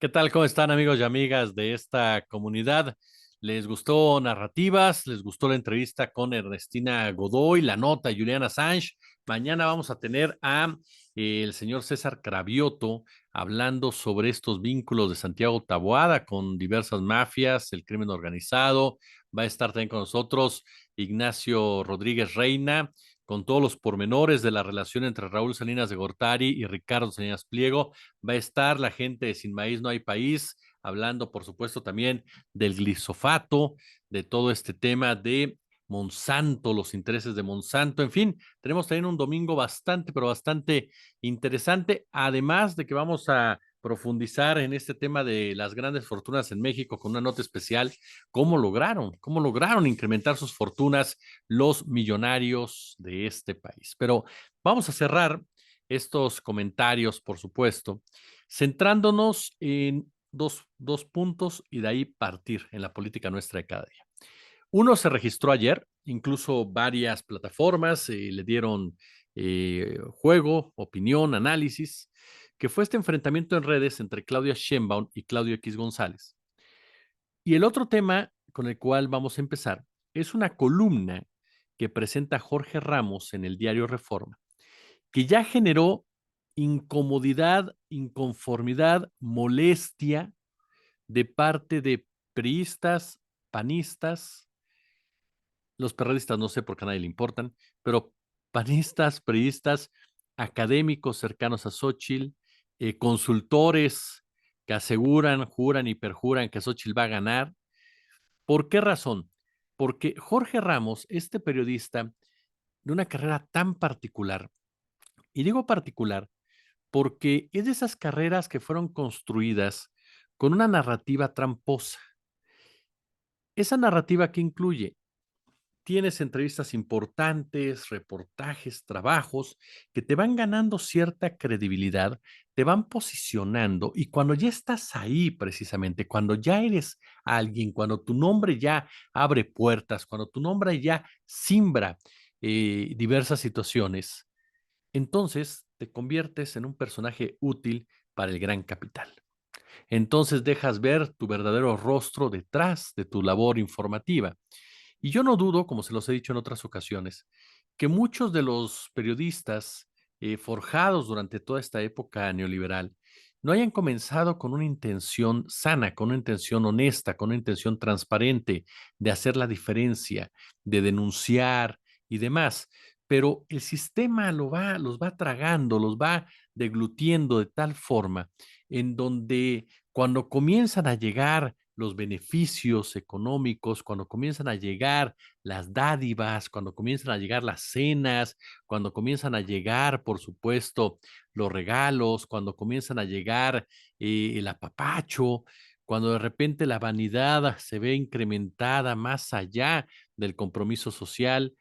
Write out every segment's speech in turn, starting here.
¿Qué tal? ¿Cómo están amigos y amigas de esta comunidad? ¿Les gustó Narrativas? ¿Les gustó la entrevista con Ernestina Godoy, la nota Julian Assange? Mañana vamos a tener a el señor César Cravioto hablando sobre estos vínculos de Santiago Taboada con diversas mafias, el crimen organizado. Va a estar también con nosotros Ignacio Rodríguez Reina con todos los pormenores de la relación entre Raúl Salinas de Gortari y Ricardo Salinas Pliego. Va a estar la gente de Sin Maíz No Hay País, hablando, por supuesto, también del glisofato, de todo este tema de Monsanto, los intereses de Monsanto. En fin, tenemos también un domingo bastante, pero bastante interesante, además de que vamos a profundizar en este tema de las grandes fortunas en México con una nota especial, cómo lograron incrementar sus fortunas los millonarios de este país. Pero vamos a cerrar estos comentarios, por supuesto, centrándonos en dos puntos y de ahí partir en la política nuestra de cada día. Uno se registró ayer, incluso varias plataformas le dieron juego, opinión, análisis, que fue este enfrentamiento en redes entre Claudia Sheinbaum y Claudio X González. Y el otro tema con el cual vamos a empezar es una columna que presenta Jorge Ramos en el diario Reforma, que ya generó incomodidad, inconformidad, molestia de parte de priistas, panistas, los perredistas no sé por qué a nadie le importan, pero panistas, priistas, académicos cercanos a Xóchitl, consultores que aseguran, juran y perjuran que Xóchitl va a ganar. ¿Por qué razón? Porque Jorge Ramos, este periodista de una carrera tan particular, y digo particular porque es de esas carreras que fueron construidas con una narrativa tramposa. Esa narrativa que incluye, tienes entrevistas importantes, reportajes, trabajos que te van ganando cierta credibilidad, te van posicionando y cuando ya estás ahí precisamente, cuando ya eres alguien, cuando tu nombre ya abre puertas, cuando tu nombre ya simbra diversas situaciones, entonces te conviertes en un personaje útil para el gran capital. Entonces dejas ver tu verdadero rostro detrás de tu labor informativa. Y yo no dudo, como se los he dicho en otras ocasiones, que muchos de los periodistas forjados durante toda esta época neoliberal no hayan comenzado con una intención sana, con una intención honesta, con una intención transparente de hacer la diferencia, de denunciar y demás. Pero el sistema los va tragando, los va deglutiendo de tal forma en donde cuando comienzan a llegar los beneficios económicos, cuando comienzan a llegar las dádivas, cuando comienzan a llegar las cenas, cuando comienzan a llegar, por supuesto, los regalos, cuando comienzan a llegar el apapacho, cuando de repente la vanidad se ve incrementada más allá del compromiso social,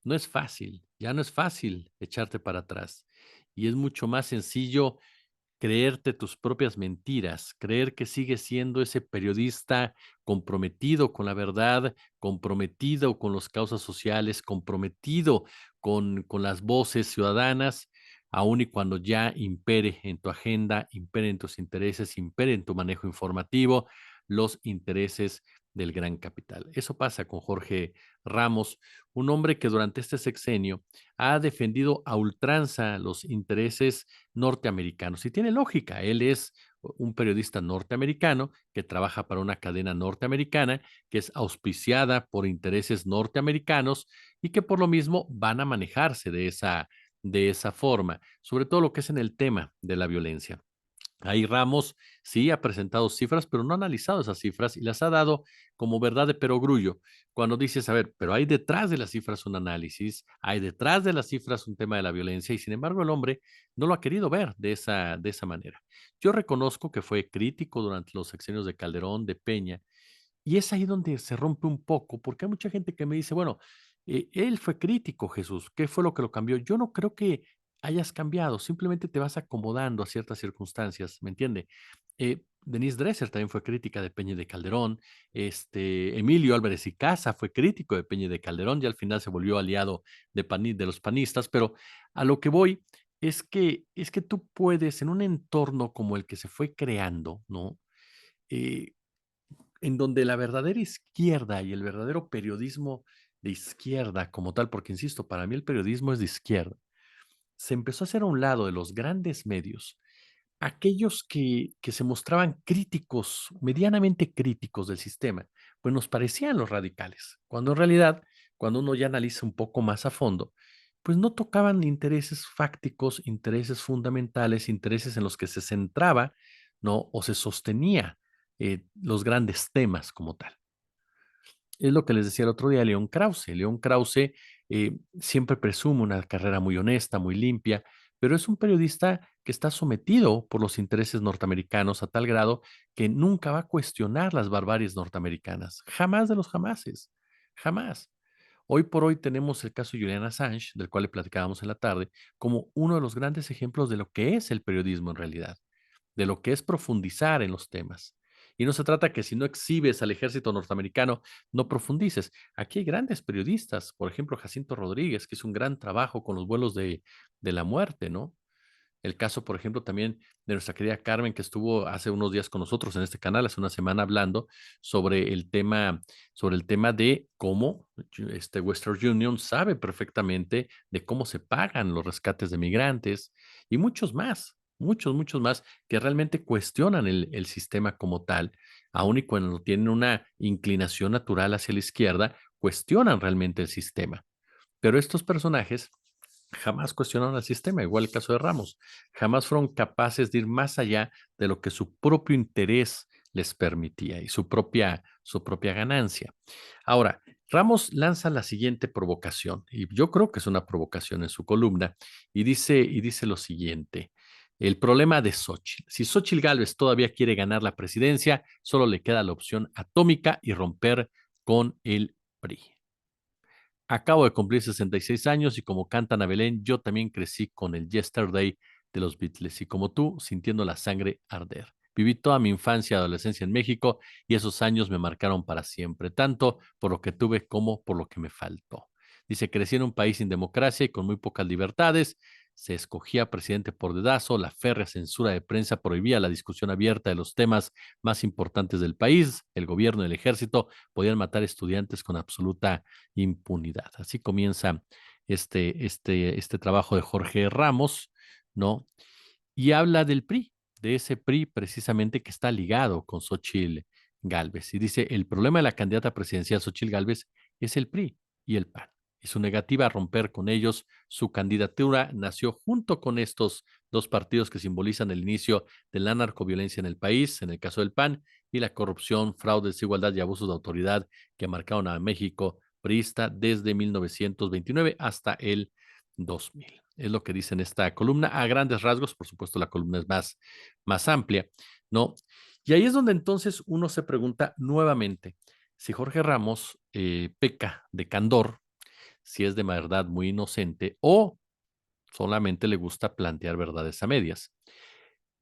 no es fácil, ya no es fácil echarte para atrás. Y es mucho más sencillo creerte tus propias mentiras, creer que sigues siendo ese periodista comprometido con la verdad, comprometido con las causas sociales, comprometido con las voces ciudadanas, aun y cuando ya impere en tu agenda, impere en tus intereses, impere en tu manejo informativo los intereses del gran capital. Eso pasa con Jorge Ramos, un hombre que durante este sexenio ha defendido a ultranza los intereses norteamericanos. Y tiene lógica, él es un periodista norteamericano que trabaja para una cadena norteamericana que es auspiciada por intereses norteamericanos y que por lo mismo van a manejarse de esa forma, sobre todo lo que es en el tema de la violencia. Ahí Ramos sí ha presentado cifras, pero no ha analizado esas cifras y las ha dado como verdad de perogrullo. Cuando dices, a ver, pero hay detrás de las cifras un análisis, hay detrás de las cifras un tema de la violencia y sin embargo el hombre no lo ha querido ver de esa manera. Yo reconozco que fue crítico durante los sexenios de Calderón, de Peña, y es ahí donde se rompe un poco, porque hay mucha gente que me dice, bueno, él fue crítico, Jesús, ¿qué fue lo que lo cambió? Yo no creo que hayas cambiado, simplemente te vas acomodando a ciertas circunstancias, ¿me entiende? Denise Dresser también fue crítica de Peña y de Calderón, Emilio Álvarez y Casa fue crítico de Peña y de Calderón, y al final se volvió aliado de los panistas, pero a lo que voy es que tú puedes, en un entorno como el que se fue creando, ¿no? eh, en donde la verdadera izquierda y el verdadero periodismo de izquierda como tal, porque insisto, para mí el periodismo es de izquierda, se empezó a hacer a un lado de los grandes medios, aquellos que se mostraban críticos, medianamente críticos del sistema, pues nos parecían los radicales, cuando en realidad, cuando uno ya analiza un poco más a fondo, pues no tocaban intereses fácticos, intereses fundamentales, intereses en los que se centraba, ¿no? O se sostenía los grandes temas como tal. Es lo que les decía el otro día a León Krause. León Krause siempre presume una carrera muy honesta, muy limpia, pero es un periodista que está sometido por los intereses norteamericanos a tal grado que nunca va a cuestionar las barbaries norteamericanas. Jamás de los jamases. Jamás. Hoy por hoy tenemos el caso de Julian Assange, del cual le platicábamos en la tarde, como uno de los grandes ejemplos de lo que es el periodismo en realidad, de lo que es profundizar en los temas. Y no se trata que si no exhibes al ejército norteamericano, no profundices. Aquí hay grandes periodistas, por ejemplo, Jacinto Rodríguez, que hizo un gran trabajo con los vuelos de la muerte, ¿no? El caso, por ejemplo, también de nuestra querida Carmen, que estuvo hace unos días con nosotros en este canal, hace una semana hablando sobre el tema de cómo Western Union sabe perfectamente de cómo se pagan los rescates de migrantes y muchos más, muchos más, que realmente cuestionan el sistema como tal, aun y cuando tienen una inclinación natural hacia la izquierda, cuestionan realmente el sistema. Pero estos personajes jamás cuestionaron el sistema, igual el caso de Ramos. Jamás fueron capaces de ir más allá de lo que su propio interés les permitía y su propia ganancia. Ahora, Ramos lanza la siguiente provocación, y yo creo que es una provocación en su columna, y dice lo siguiente. El problema de Xochitl. Si Xochitl Gálvez todavía quiere ganar la presidencia, solo le queda la opción atómica y romper con el PRI. Acabo de cumplir 66 años y como canta Ana Belén, yo también crecí con el Yesterday de los Beatles y como tú, sintiendo la sangre arder. Viví toda mi infancia y adolescencia en México y esos años me marcaron para siempre, tanto por lo que tuve como por lo que me faltó. Dice, crecí en un país sin democracia y con muy pocas libertades. Se escogía presidente por dedazo, la férrea censura de prensa prohibía la discusión abierta de los temas más importantes del país. El gobierno y el ejército podían matar estudiantes con absoluta impunidad. Así comienza este trabajo de Jorge Ramos, ¿no? Y habla del PRI, de ese PRI precisamente que está ligado con Xochitl Gálvez. Y dice, el problema de la candidata presidencial Xochitl Gálvez es el PRI y el PAN. Y su negativa a romper con ellos, su candidatura nació junto con estos dos partidos que simbolizan el inicio de la narcoviolencia en el país, en el caso del PAN, y la corrupción, fraude, desigualdad y abusos de autoridad que marcaron a México priista desde 1929 hasta el 2000. Es lo que dice en esta columna. A grandes rasgos, por supuesto, la columna es más amplia, ¿no? Y ahí es donde entonces uno se pregunta nuevamente si Jorge Ramos peca de candor, si es de verdad muy inocente o solamente le gusta plantear verdades a medias.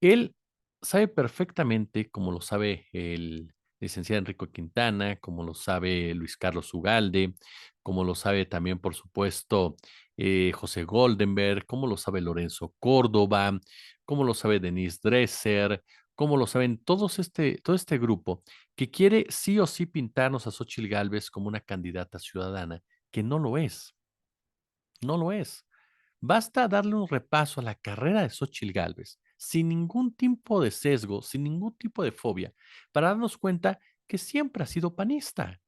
Él sabe perfectamente, como lo sabe el licenciado Enrico Quintana, como lo sabe Luis Carlos Ugalde, como lo sabe también, por supuesto, José Goldenberg, como lo sabe Lorenzo Córdoba, como lo sabe Denise Dresser, como lo saben todo este grupo que quiere sí o sí pintarnos a Xochitl Gálvez como una candidata ciudadana, que no lo es, no lo es. Basta darle un repaso a la carrera de Xóchitl Gálvez, sin ningún tipo de sesgo, sin ningún tipo de fobia, para darnos cuenta que siempre ha sido panista,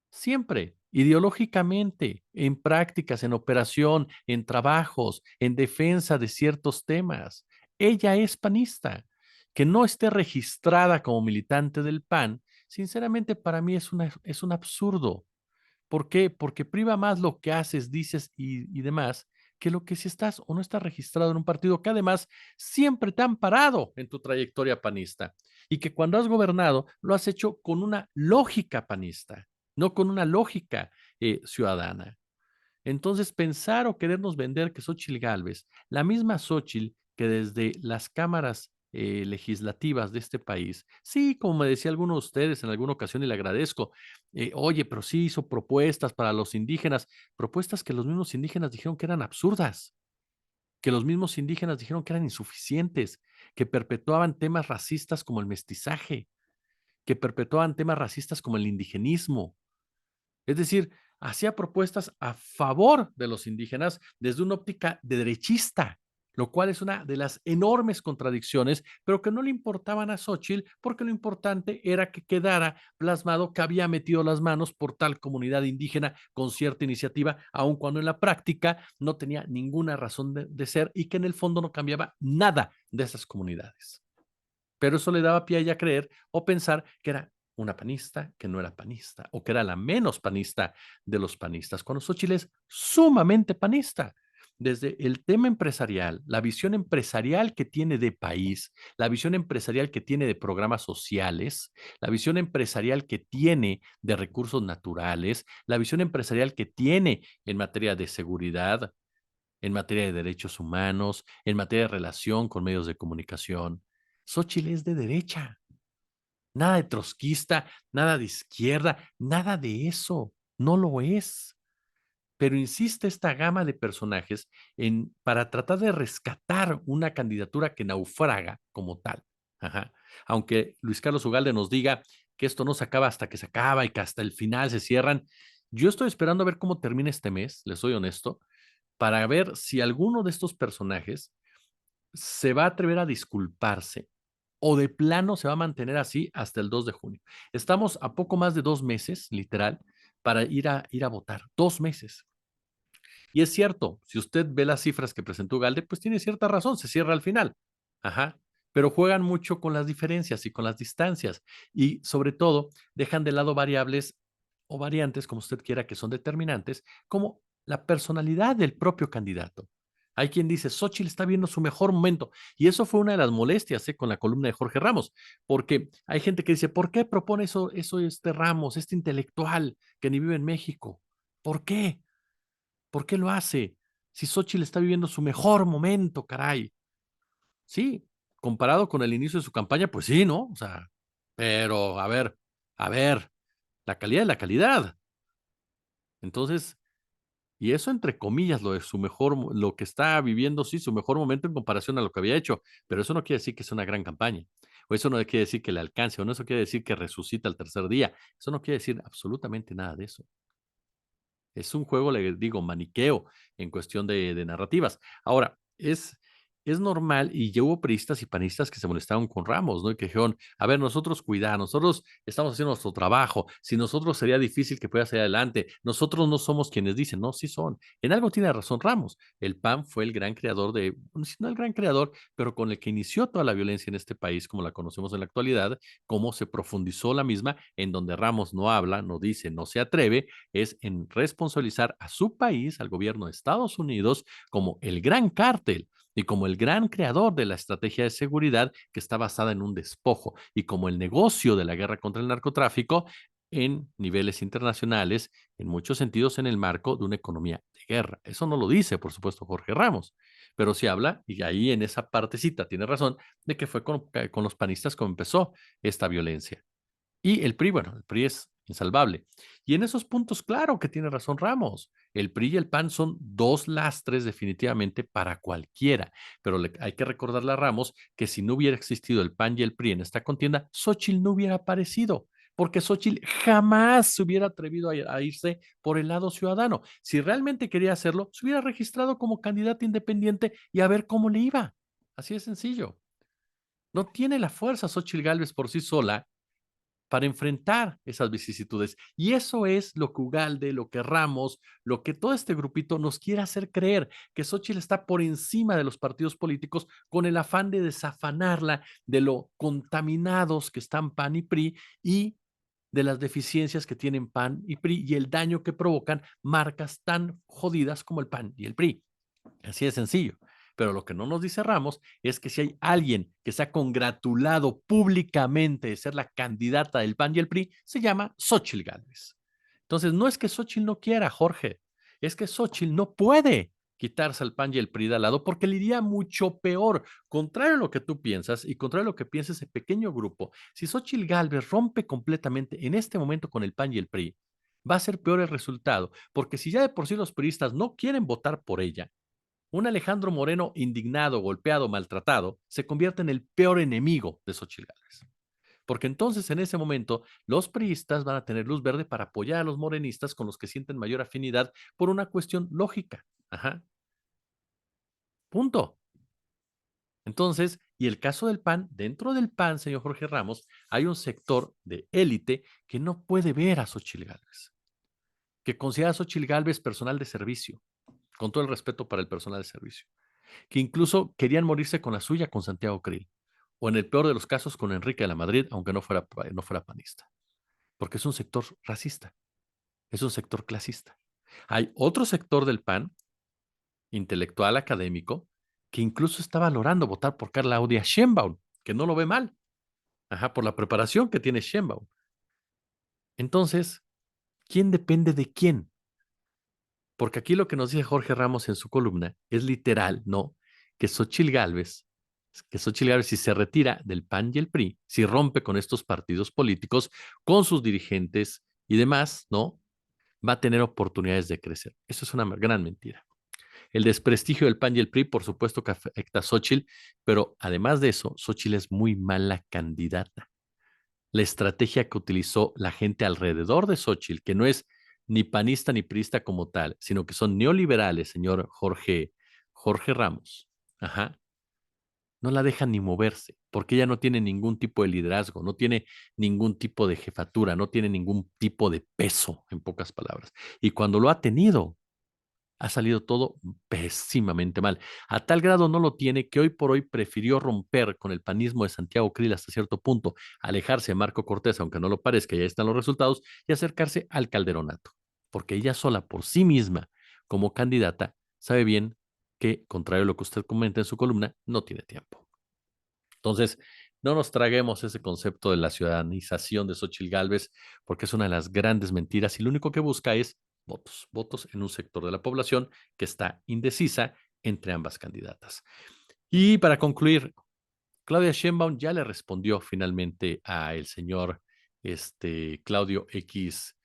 siempre, ideológicamente, en prácticas, en operación, en trabajos, en defensa de ciertos temas. Ella es panista. Que no esté registrada como militante del PAN, sinceramente para mí es un absurdo. ¿Por qué? Porque priva más lo que haces, dices y demás, que lo que si estás o no estás registrado en un partido que además siempre te han parado en tu trayectoria panista y que cuando has gobernado lo has hecho con una lógica panista, no con una lógica ciudadana. Entonces, pensar o querernos vender que Xóchitl Gálvez, la misma Xóchitl que desde las cámaras legislativas de este país, sí, como me decía alguno de ustedes en alguna ocasión y le agradezco, oye, pero sí hizo propuestas para los indígenas, propuestas que los mismos indígenas dijeron que eran absurdas, que los mismos indígenas dijeron que eran insuficientes, que perpetuaban temas racistas como el mestizaje. que perpetuaban temas racistas como el indigenismo. Es decir, hacía propuestas a favor de los indígenas desde una óptica de derechista, lo cual es una de las enormes contradicciones, pero que no le importaban a Xóchitl porque lo importante era que quedara plasmado que había metido las manos por tal comunidad indígena con cierta iniciativa, aun cuando en la práctica no tenía ninguna razón de ser y que en el fondo no cambiaba nada de esas comunidades. Pero eso le daba pie a ella a creer o pensar que era una panista, que no era panista, o que era la menos panista de los panistas, cuando Xóchitl es sumamente panista. Desde el tema empresarial, la visión empresarial que tiene de país, la visión empresarial que tiene de programas sociales, la visión empresarial que tiene de recursos naturales, la visión empresarial que tiene en materia de seguridad, en materia de derechos humanos, en materia de relación con medios de comunicación. Xóchitl es de derecha, nada de trotskista, nada de izquierda, nada de eso, no lo es. Pero insiste esta gama de personajes para tratar de rescatar una candidatura que naufraga como tal. Ajá. Aunque Luis Carlos Ugalde nos diga que esto no se acaba hasta que se acaba y que hasta el final se cierran, yo estoy esperando a ver cómo termina este mes, les soy honesto, para ver si alguno de estos personajes se va a atrever a disculparse o de plano se va a mantener así hasta el 2 de junio. Estamos a poco más de 2 meses, literal, para ir a votar. 2 meses. Y es cierto, si usted ve las cifras que presentó Galde, pues tiene cierta razón, se cierra al final. Ajá. Pero juegan mucho con las diferencias y con las distancias. Y sobre todo, dejan de lado variables o variantes, como usted quiera, que son determinantes, como la personalidad del propio candidato. Hay quien dice, Xóchitl está viendo su mejor momento. Y eso fue una de las molestias con la columna de Jorge Ramos, porque hay gente que dice, ¿por qué propone eso este Ramos, este intelectual que ni vive en México? ¿Por qué? ¿Por qué lo hace? Si Xóchitl está viviendo su mejor momento, caray. Sí, comparado con el inicio de su campaña, pues sí, ¿no? O sea, pero a ver, la calidad es la calidad. Entonces, y eso entre comillas, lo de su mejor, lo que está viviendo, sí, su mejor momento en comparación a lo que había hecho, pero eso no quiere decir que es una gran campaña, o eso no quiere decir que le alcance, o no eso quiere decir que resucita al tercer día, eso no quiere decir absolutamente nada de eso. Es un juego, le digo, maniqueo en cuestión de narrativas. Ahora, es normal y ya hubo priistas y panistas que se molestaron con Ramos, ¿no? Y que dijeron, a ver, nosotros cuidar, nosotros estamos haciendo nuestro trabajo, si nosotros sería difícil que pueda salir adelante, nosotros no somos quienes dicen, no, sí son. En algo tiene razón Ramos. El PAN fue el gran creador bueno, si no el gran creador, pero con el que inició toda la violencia en este país, como la conocemos en la actualidad, cómo se profundizó la misma, en donde Ramos no habla, no dice, no se atreve, es en responsabilizar a su país, al gobierno de Estados Unidos, como el gran cártel y como el gran creador de la estrategia de seguridad que está basada en un despojo y como el negocio de la guerra contra el narcotráfico en niveles internacionales, en muchos sentidos en el marco de una economía de guerra. Eso no lo dice, por supuesto, Jorge Ramos, pero sí habla, y ahí en esa partecita tiene razón, de que fue con los panistas como empezó esta violencia. Y el PRI, bueno, el PRI es insalvable. Y en esos puntos, claro que tiene razón Ramos. El PRI y el PAN son dos lastres definitivamente para cualquiera. Pero hay que recordarle a Ramos que si no hubiera existido el PAN y el PRI en esta contienda, Xóchitl no hubiera aparecido. Porque Xóchitl jamás se hubiera atrevido a irse por el lado ciudadano. Si realmente quería hacerlo, se hubiera registrado como candidata independiente y a ver cómo le iba. Así de sencillo. No tiene la fuerza Xóchitl Gálvez por sí sola para enfrentar esas vicisitudes. Y eso es lo que Ugalde, lo que Ramos, lo que todo este grupito nos quiere hacer creer, que Xóchitl está por encima de los partidos políticos con el afán de desafanarla de lo contaminados que están PAN y PRI y de las deficiencias que tienen PAN y PRI y el daño que provocan marcas tan jodidas como el PAN y el PRI. Así de sencillo. Pero lo que no nos dice Ramos es que si hay alguien que se ha congratulado públicamente de ser la candidata del PAN y el PRI, se llama Xóchitl Gálvez. Entonces, no es que Xóchitl no quiera, Jorge, es que Xóchitl no puede quitarse al PAN y el PRI de al lado porque le iría mucho peor. Contrario a lo que tú piensas y contrario a lo que piensa ese pequeño grupo, si Xóchitl Gálvez rompe completamente en este momento con el PAN y el PRI, va a ser peor el resultado, porque si ya de por sí los priistas no quieren votar por ella, un Alejandro Moreno indignado, golpeado, maltratado, se convierte en el peor enemigo de Xochitl Gálvez. porque entonces en ese momento los priistas van a tener luz verde para apoyar a los morenistas con los que sienten mayor afinidad por una cuestión lógica. Ajá. Punto. Entonces, y el caso del PAN, dentro del PAN, señor Jorge Ramos, hay un sector de élite que no puede ver a Xochitl Gálvez, que considera a Xochitl Gálvez personal de servicio, con todo el respeto para el personal de servicio, que incluso querían morirse con la suya con Santiago Krill, o en el peor de los casos con Enrique de la Madrid, aunque no fuera panista, porque es un sector racista, es un sector clasista. Hay otro sector del PAN, intelectual académico, que incluso está valorando votar por Claudia Sheinbaum, que no lo ve mal, ajá, por la preparación que tiene Sheinbaum. Entonces, ¿quién depende de quién? Porque aquí lo que nos dice Jorge Ramos en su columna es literal, ¿no? Que Xochitl Gálvez, si se retira del PAN y el PRI, si rompe con estos partidos políticos, con sus dirigentes y demás, ¿no? Va a tener oportunidades de crecer. Eso es una gran mentira. El desprestigio del PAN y el PRI, por supuesto que afecta a Xochitl, pero además de eso, Xochitl es muy mala candidata. La estrategia que utilizó la gente alrededor de Xochitl, que no es ni panista ni priista como tal, sino que son neoliberales, señor Jorge Ramos, ajá, no la dejan ni moverse, porque ella no tiene ningún tipo de liderazgo, no tiene ningún tipo de jefatura, no tiene ningún tipo de peso, en pocas palabras. Y cuando lo ha tenido, ha salido todo pésimamente mal. A tal grado no lo tiene que hoy por hoy prefirió romper con el panismo de Santiago Krill hasta cierto punto, alejarse de Marco Cortés, aunque no lo parezca, ya están los resultados, y acercarse al Calderonato. Porque ella sola, por sí misma, como candidata, sabe bien que, contrario a lo que usted comenta en su columna, no tiene tiempo. Entonces, no nos traguemos ese concepto de la ciudadanización de Xochitl Gálvez, porque es una de las grandes mentiras y lo único que busca es votos, votos en un sector de la población que está indecisa entre ambas candidatas. Y para concluir, Claudia Sheinbaum ya le respondió finalmente a el señor Claudio X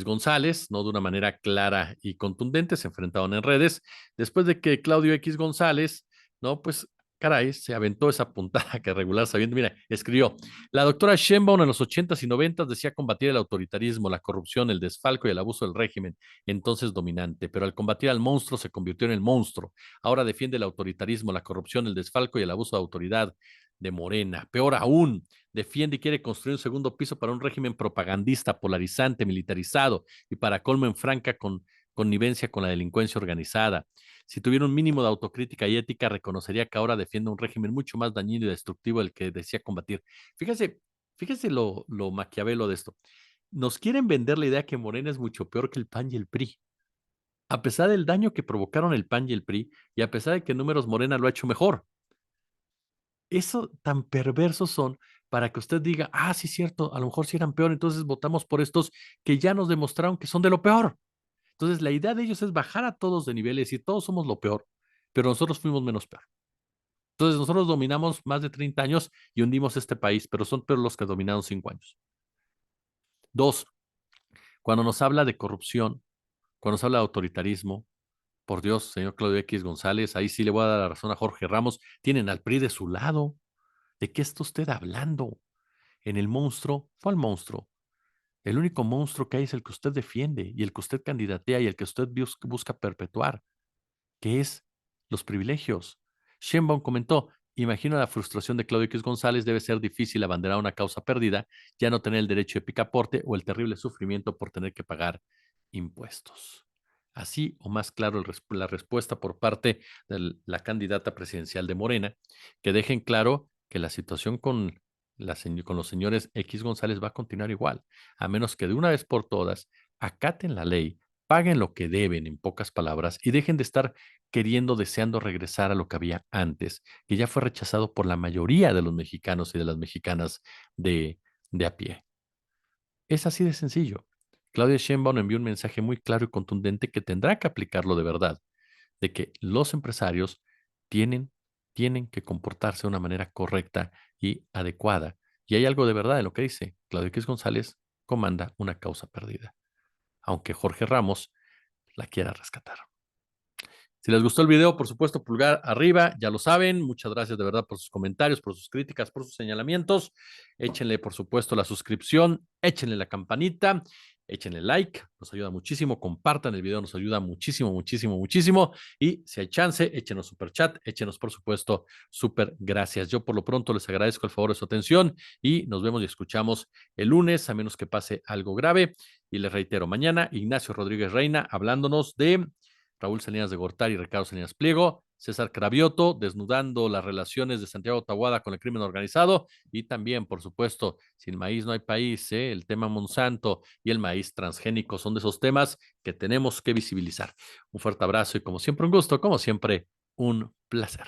González, no de una manera clara y contundente, se enfrentaron en redes, después de que Claudio X González, no, pues caray, se aventó esa puntada que regular sabiendo, mira, escribió, la doctora Sheinbaum en los 80s y 90s decía combatir el autoritarismo, la corrupción, el desfalco y el abuso del régimen, entonces dominante, pero al combatir al monstruo se convirtió en el monstruo, ahora defiende el autoritarismo, la corrupción, el desfalco y el abuso de autoridad de Morena. Peor aún, defiende y quiere construir un segundo piso para un régimen propagandista, polarizante, militarizado y para colmo en franca connivencia con la delincuencia organizada. Si tuviera un mínimo de autocrítica y ética, reconocería que ahora defiende un régimen mucho más dañino y destructivo del que decía combatir. Fíjese lo maquiavelo de esto. Nos quieren vender la idea que Morena es mucho peor que el PAN y el PRI. A pesar del daño que provocaron el PAN y el PRI, y a pesar de que números Morena lo ha hecho mejor. Eso tan perversos son para que usted diga, ah, sí, cierto, a lo mejor sí eran peor, entonces votamos por estos que ya nos demostraron que son de lo peor. Entonces, la idea de ellos es bajar a todos de nivel y decir, todos somos lo peor, pero nosotros fuimos menos peor. Entonces, nosotros dominamos más de 30 años y hundimos este país, pero son peor los que dominaron 5 años. Dos, cuando nos habla de corrupción, cuando nos habla de autoritarismo, por Dios, señor Claudio X González, ahí sí le voy a dar la razón a Jorge Ramos, tienen al PRI de su lado. ¿De qué está usted hablando? En el monstruo, ¿cuál monstruo? El único monstruo que hay es el que usted defiende y el que usted candidatea y el que usted busca perpetuar, que es los privilegios. Sheinbaum comentó, imagino la frustración de Claudio X González, debe ser difícil abanderar una causa perdida, ya no tener el derecho de picaporte o el terrible sufrimiento por tener que pagar impuestos. Así o más claro la respuesta por parte de la candidata presidencial de Morena, que dejen claro que la situación con los señores X González va a continuar igual, a menos que de una vez por todas acaten la ley, paguen lo que deben, en pocas palabras, y dejen de estar queriendo, deseando regresar a lo que había antes, que ya fue rechazado por la mayoría de los mexicanos y de las mexicanas de a pie. Es así de sencillo. Claudia Sheinbaum envió un mensaje muy claro y contundente que tendrá que aplicarlo de verdad, de que los empresarios tienen, tienen que comportarse de una manera correcta y adecuada. Y hay algo de verdad en lo que dice. Claudio X González comanda una causa perdida, aunque Jorge Ramos la quiera rescatar. Si les gustó el video, por supuesto, pulgar arriba, ya lo saben. Muchas gracias de verdad por sus comentarios, por sus críticas, por sus señalamientos. Échenle, por supuesto, la suscripción, échenle la campanita, échenle like, nos ayuda muchísimo. Compartan el video, nos ayuda muchísimo, muchísimo, muchísimo. Y si hay chance, échenos super chat, échenos, por supuesto, super gracias. Yo por lo pronto les agradezco el favor de su atención y nos vemos y escuchamos el lunes, a menos que pase algo grave. Y les reitero, mañana Ignacio Rodríguez Reina hablándonos de Raúl Salinas de Gortari y Ricardo Salinas Pliego, César Cravioto, desnudando las relaciones de Santiago Tahuada con el crimen organizado y también, por supuesto, sin maíz no hay país, el tema Monsanto y el maíz transgénico son de esos temas que tenemos que visibilizar. Un fuerte abrazo y como siempre un gusto, como siempre un placer.